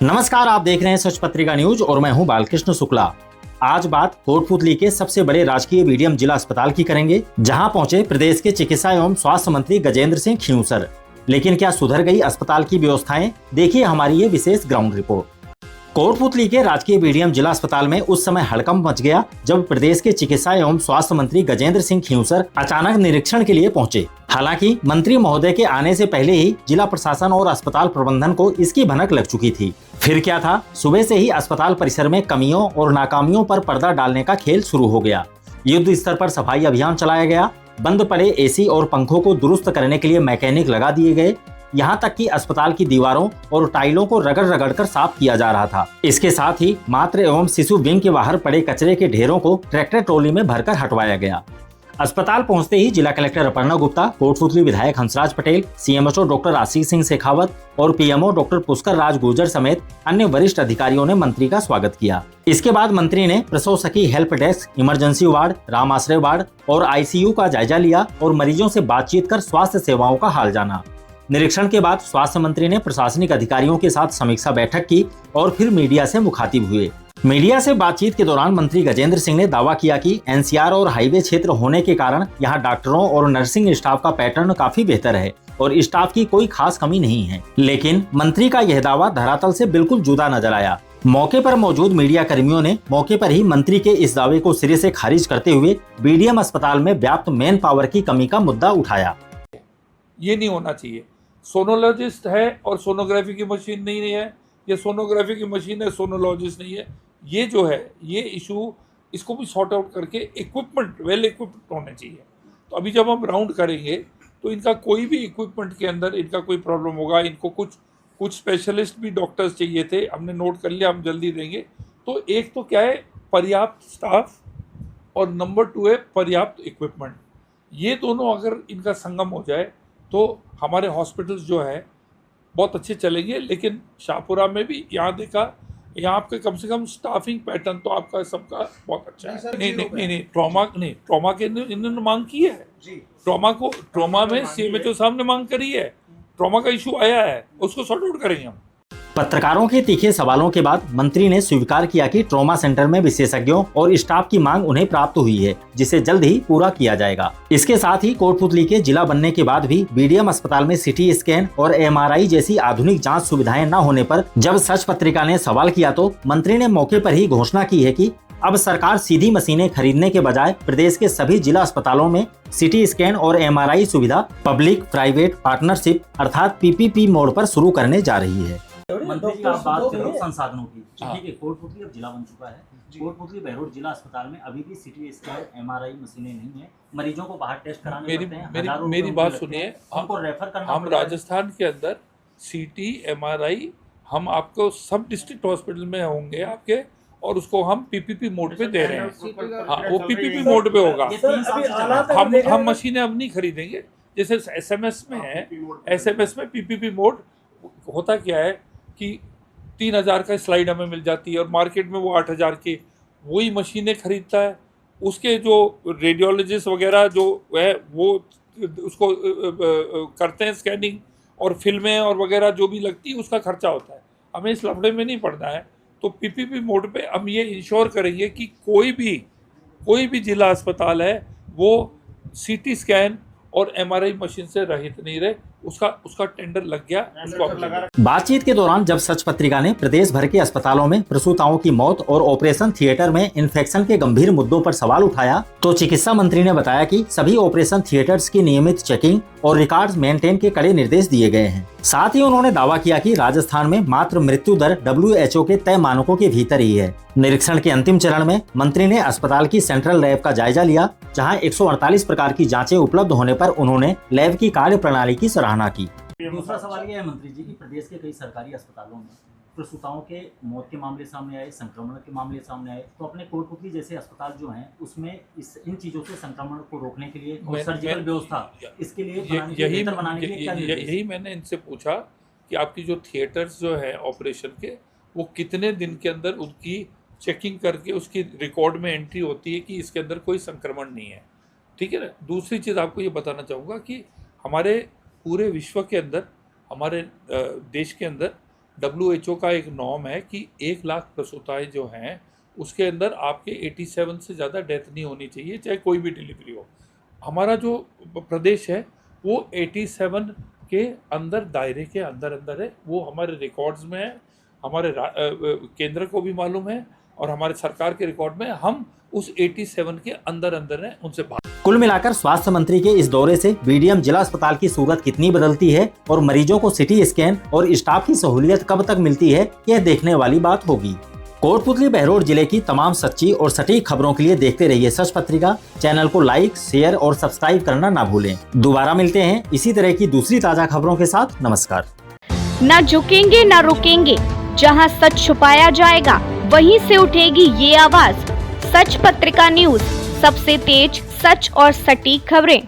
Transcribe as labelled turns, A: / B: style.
A: नमस्कार, आप देख रहे हैं सच पत्रिका न्यूज और मैं हूं बालकृष्ण शुक्ला। आज बात कोटपूतली के सबसे बड़े राजकीय मीडियम जिला अस्पताल की करेंगे, जहां पहुंचे प्रदेश के चिकित्सा एवं स्वास्थ्य मंत्री गजेंद्र सिंह खींवसर। लेकिन क्या सुधर गई अस्पताल की व्यवस्थाएं? देखिए हमारी ये विशेष ग्राउंड रिपोर्ट। कोटपूतली के राजकीय मीडियम जिला अस्पताल में उस समय हड़कंप मच गया जब प्रदेश के चिकित्सा एवं स्वास्थ्य मंत्री गजेंद्र सिंह खींवसर अचानक निरीक्षण के लिए पहुंचे। हालांकि मंत्री महोदय के आने से पहले ही जिला प्रशासन और अस्पताल प्रबंधन को इसकी भनक लग चुकी थी। फिर क्या था, सुबह से ही अस्पताल परिसर में कमियों और नाकामियों पर पर्दा डालने का खेल शुरू हो गया। युद्ध स्तर पर सफाई अभियान चलाया गया। बंद पड़े एसी और पंखों को दुरुस्त करने के लिए मैकेनिक लगा दिए गए। यहाँ तक कि अस्पताल की दीवारों और टाइलों को रगड़ रगड़ कर साफ किया जा रहा था। इसके साथ ही मातृ एवं शिशु विंग के बाहर पड़े कचरे के ढेरों को ट्रैक्टर ट्रॉली में भरकर हटवाया गया। अस्पताल पहुंचते ही जिला कलेक्टर अपर्णा गुप्ता, कोटपूतली विधायक हंसराज पटेल, सीएमएचओ डॉक्टर आशीष सिंह शेखावत और पीएमओ डॉक्टर पुष्कर राज गुर्जर समेत अन्य वरिष्ठ अधिकारियों ने मंत्री का स्वागत किया। इसके बाद मंत्री ने प्रसव सखी help desk, emergency ward, Ram आश्रय वार्ड और आईसीयू का जायजा लिया और मरीजों से बातचीत कर स्वास्थ्य सेवाओं का हाल जाना। निरीक्षण के बाद स्वास्थ्य मंत्री ने प्रशासनिक अधिकारियों के साथ समीक्षा बैठक की और फिर मीडिया से मुखातिब हुए। मीडिया से बातचीत के दौरान मंत्री गजेंद्र सिंह ने दावा किया कि एनसीआर और हाईवे क्षेत्र होने के कारण यहाँ डॉक्टरों और नर्सिंग स्टाफ का पैटर्न काफी बेहतर है और स्टाफ की कोई खास कमी नहीं है। लेकिन मंत्री का यह दावा धरातल से बिल्कुल जुदा नजर आया। मौके पर मौजूद मीडिया कर्मियों ने मौके पर ही मंत्री के इस दावे को सिरे से खारिज करते हुए बीडीएम अस्पताल में व्याप्त मैन पावर की कमी का मुद्दा उठाया।
B: ये नहीं होना चाहिए। सोनोलॉजिस्ट है और सोनोग्राफी की मशीन नहीं है, या सोनोग्राफी की मशीन है, सोनोलॉजिस्ट नहीं है। ये जो है ये इशू, इसको भी सॉर्ट आउट करके इक्विपमेंट वेल इक्विप्ड होने चाहिए। तो अभी जब हम राउंड करेंगे तो इनका कोई भी इक्विपमेंट के अंदर इनका कोई प्रॉब्लम होगा। इनको कुछ स्पेशलिस्ट भी डॉक्टर्स चाहिए थे, हमने नोट कर लिया, हम जल्दी देंगे। तो एक तो क्या है, पर्याप्त स्टाफ, और नंबर 2 है पर्याप्त इक्विपमेंट। ये दोनों अगर इनका संगम हो जाए तो हमारे हॉस्पिटल्स जो है बहुत अच्छे चलेंगे। लेकिन शाहपुरा में भी यहाँ देखा, यहाँ आपके कम से कम स्टाफिंग पैटर्न तो आपका सबका बहुत अच्छा है। नहीं, ट्रॉमा के इन्होंने मांग की है। ट्रॉमा में सीएमएचओ साहब ने मांग करी है। ट्रॉमा का इशू आया है, उसको सॉर्ट आउट करेंगे हम।
A: पत्रकारों के तीखे सवालों के बाद मंत्री ने स्वीकार किया कि ट्रॉमा सेंटर में विशेषज्ञों और स्टाफ की मांग उन्हें प्राप्त हुई है, जिसे जल्द ही पूरा किया जाएगा। इसके साथ ही कोटपूतली के जिला बनने के बाद भी बीडीएम अस्पताल में सीटी स्कैन और एमआरआई जैसी आधुनिक जांच सुविधाएं न होने पर जब सच पत्रिका ने सवाल किया तो मंत्री ने मौके पर ही घोषणा की है कि अब सरकार सीधी मशीनें खरीदने के बजाय प्रदेश के सभी जिला अस्पतालों में सीटी स्कैन और एमआरआई सुविधा पब्लिक प्राइवेट पार्टनरशिप अर्थात पीपीपी मोड पर शुरू करने जा रही है।
C: मंत्री जी, आप बात करो संसाधनों की। ठीक है, कोटपूतली अब जिला बन चुका है। कोटपूतली बहरोड जिला अस्पताल में अभी भी सीटी स्कैन एमआरआई मशीनें नहीं है। मरीजों को बाहर टेस्ट कराने पड़ते हैं।
B: मेरी बात सुनिए,
C: हमको रेफर करना।
B: हम राजस्थान के अंदर सीटी एमआरआई हम आपको सब डिस्ट्रिक्ट हॉस्पिटल में होंगे आपके, और उसको हम पीपीपी मोड पे दे रहे हैं। हाँ, वो पीपीपी मोड पे होगा। हम मशीनें अब नहीं खरीदेंगे। जैसे एसएमएस में है, एसएमएस में पीपीपी मोड होता क्या है कि 3000 का स्लाइड हमें मिल जाती है और मार्केट में वो 8000 की वही मशीनें खरीदता है। उसके जो रेडियोलॉजिस्ट वगैरह जो है वो उसको करते हैं स्कैनिंग, और फिल्में और वगैरह जो भी लगती है उसका खर्चा होता है। हमें इस लफड़े में नहीं पड़ना है। तो पीपीपी मोड पे हम ये इंश्योर करेंगे कि कोई भी जिला अस्पताल है वो सीटी स्कैन और एमआरआई मशीन से रहित नहीं रहे। उसका टेंडर लग गया, उसको
A: बातचीत के दौरान जब सच पत्रिका ने प्रदेश भर के अस्पतालों में प्रसूताओं की मौत और ऑपरेशन थिएटर में इन्फेक्शन के गंभीर मुद्दों पर सवाल उठाया तो चिकित्सा मंत्री ने बताया कि सभी ऑपरेशन थिएटर्स की नियमित चेकिंग और रिकॉर्ड्स मेंटेन के कड़े निर्देश दिए गए हैं। साथ ही उन्होंने दावा किया कि राजस्थान में मात्र मृत्यु दर WHO के तय मानकों के भीतर ही है। निरीक्षण के अंतिम चरण में मंत्री ने अस्पताल की सेंट्रल लैब का जायजा लिया, जहां 148 प्रकार की जांचें उपलब्ध होने पर उन्होंने लैब की कार्य प्रणाली की सराहना की।
C: दूसरा सवाल यह है मंत्री जी कि प्रदेश के कई सरकारी अस्पतालों में प्रसूताओं के मौत के मामले सामने आए, संक्रमण के मामले सामने आए, तो अपने कोटपूतली जैसे अस्पताल जो हैं उसमें इन चीज़ों से संक्रमण को रोकने के लिए और सर्जिकल व्यवस्था इसके लिए बनाने के लिए क्या
B: यही मैंने इनसे पूछा कि आपकी जो थिएटर्स जो है ऑपरेशन के, वो कितने दिन के अंदर उनकी चेकिंग करके उसकी रिकॉर्ड में एंट्री होती है कि इसके अंदर कोई संक्रमण नहीं है। ठीक है ना। दूसरी चीज़ आपको ये बताना चाहूँगा कि हमारे पूरे विश्व के अंदर, हमारे देश के अंदर WHO का एक नॉर्म है कि 1 लाख प्रसूताएं जो हैं उसके अंदर आपके 87 से ज़्यादा डेथ नहीं होनी चाहिए, चाहे कोई भी डिलीवरी हो। हमारा जो प्रदेश है वो 87 के अंदर, दायरे के अंदर अंदर है, वो हमारे रिकॉर्ड्स में है, हमारे केंद्र को भी मालूम है और हमारे सरकार के रिकॉर्ड में हम उस 87 के अंदर अंदर हैं, उनसे बाहर।
A: कुल मिलाकर स्वास्थ्य मंत्री के इस दौरे से बीडीएम जिला अस्पताल की सूरत कितनी बदलती है और मरीजों को सिटी स्कैन और स्टाफ की सहूलियत कब तक मिलती है, यह देखने वाली बात होगी। कोटपुतली बहरोड जिले की तमाम सच्ची और सटीक खबरों के लिए देखते रहिए सच पत्रिका। चैनल को लाइक, शेयर और सब्सक्राइब करना ना भूलें। दोबारा मिलते हैं इसी तरह की दूसरी ताजा खबरों के साथ। नमस्कार।
D: न झुकेंगे न रुकेंगे, जहां सच छुपाया जाएगा वहीं से उठेगी ये आवाज। सच पत्रिका न्यूज, सबसे तेज, सच और सटीक खबरें।